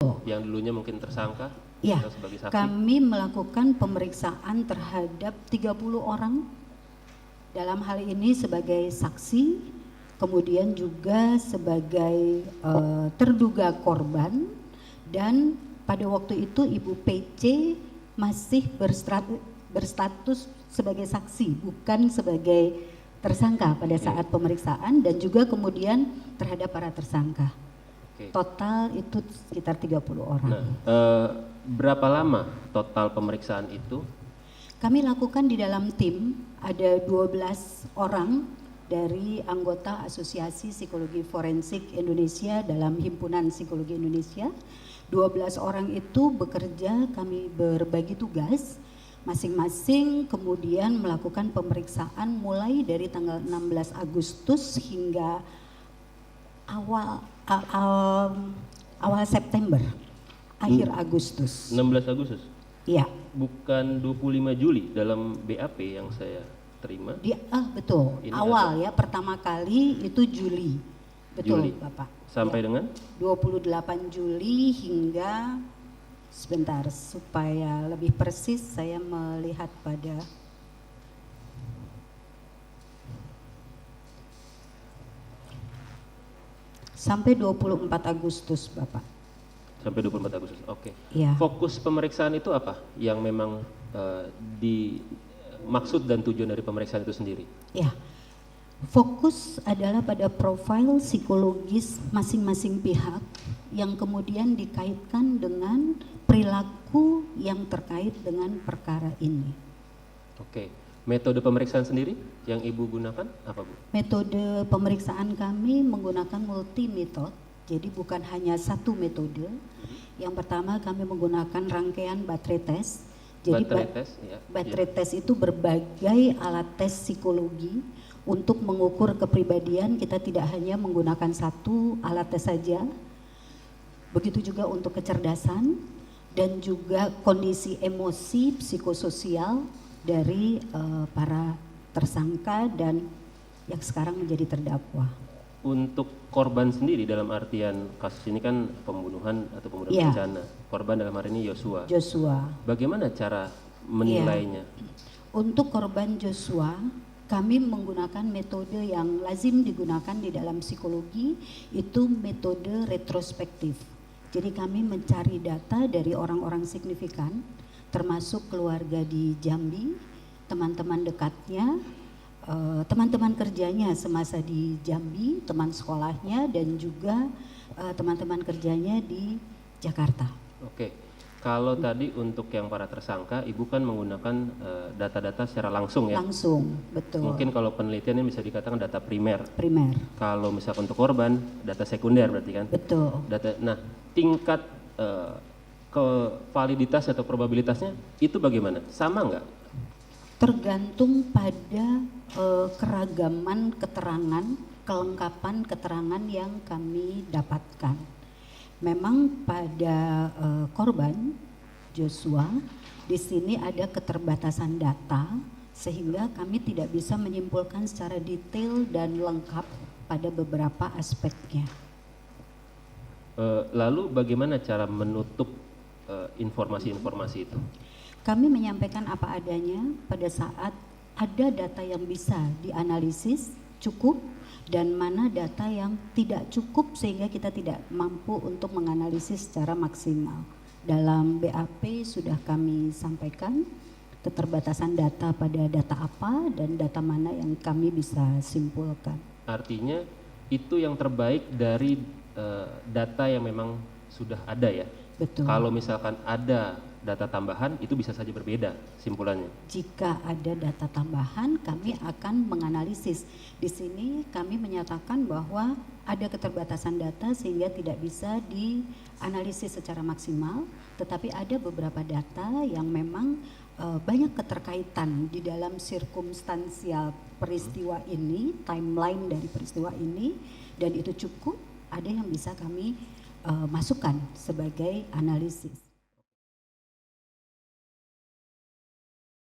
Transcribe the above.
yang dulunya mungkin tersangka Ya, atau sebagai saksi? kami melakukan pemeriksaan terhadap 30 orang dalam hal ini sebagai saksi, kemudian juga sebagai terduga korban, dan pada waktu itu Ibu PC masih berstatus sebagai saksi, bukan sebagai tersangka pada saat pemeriksaan, dan juga kemudian terhadap para tersangka. Total itu sekitar 30 orang. Nah, berapa lama total pemeriksaan itu? Kami lakukan di dalam tim, ada 12 orang dari anggota Asosiasi Psikologi Forensik Indonesia dalam Himpunan Psikologi Indonesia. 12 orang itu bekerja, kami berbagi tugas masing-masing, kemudian melakukan pemeriksaan mulai dari tanggal 16 Agustus hingga awal September, akhir Agustus. 16 Agustus? Iya. Bukan 25 Juli dalam BAP yang saya terima? Betul, Ini awal ya, pertama kali itu Juli. Betul, Juli. Bapak. Sampai ya. dengan? 28 Juli hingga, sebentar supaya lebih persis saya melihat pada sampai 24 Agustus, Bapak. Sampai 24 Agustus, oke. Ya. Fokus pemeriksaan itu apa yang memang maksud dan tujuan dari pemeriksaan itu sendiri? Ya, fokus adalah pada profil psikologis masing-masing pihak yang kemudian dikaitkan dengan perilaku yang terkait dengan perkara ini. Oke, metode pemeriksaan sendiri yang Ibu gunakan apa, Bu? Metode pemeriksaan kami menggunakan multi metode, jadi bukan hanya satu metode. Yang pertama kami menggunakan rangkaian baterai tes. Jadi baterai tes itu berbagai alat tes psikologi untuk mengukur kepribadian. Kita tidak hanya menggunakan satu alat tes saja. Begitu juga untuk kecerdasan dan juga kondisi emosi psikososial dari para tersangka dan yang sekarang menjadi terdakwa. Untuk korban sendiri dalam artian kasus ini kan pembunuhan atau pembunuhan berencana. Korban dalam hari ini Joshua. Bagaimana cara menilainya? Untuk korban Joshua, kami menggunakan metode yang lazim digunakan di dalam psikologi, itu metode retrospektif. Jadi kami mencari data dari orang-orang signifikan, termasuk keluarga di Jambi, teman-teman dekatnya, teman-teman kerjanya semasa di Jambi, teman sekolahnya, dan juga teman-teman kerjanya di Jakarta. Oke, kalau tadi untuk yang para tersangka, Ibu kan menggunakan data-data secara langsung ya? Langsung, betul. Mungkin kalau penelitian ini bisa dikatakan data primer. Primer. Kalau misalkan untuk korban, data sekunder berarti kan? Betul. Nah, tingkat validitas atau probabilitasnya itu bagaimana? Sama nggak? Tergantung pada keragaman keterangan, kelengkapan keterangan yang kami dapatkan. Memang pada korban Joshua di sini ada keterbatasan data sehingga kami tidak bisa menyimpulkan secara detail dan lengkap pada beberapa aspeknya. Lalu bagaimana cara menutup informasi-informasi itu? Kami menyampaikan apa adanya pada saat ada data yang bisa dianalisis cukup dan mana data yang tidak cukup sehingga kita tidak mampu untuk menganalisis secara maksimal. Dalam BAP sudah kami sampaikan keterbatasan data pada data apa dan data mana yang kami bisa simpulkan. Artinya itu yang terbaik dari data yang memang sudah ada ya? Betul. Kalau misalkan ada data tambahan itu bisa saja berbeda simpulannya. Jika ada data tambahan kami akan menganalisis. Di sini kami menyatakan bahwa ada keterbatasan data sehingga tidak bisa dianalisis secara maksimal, tetapi ada beberapa data yang memang banyak keterkaitan di dalam sirkumstansial peristiwa ini, timeline dari peristiwa ini, dan itu cukup, ada yang bisa kami masukkan sebagai analisis.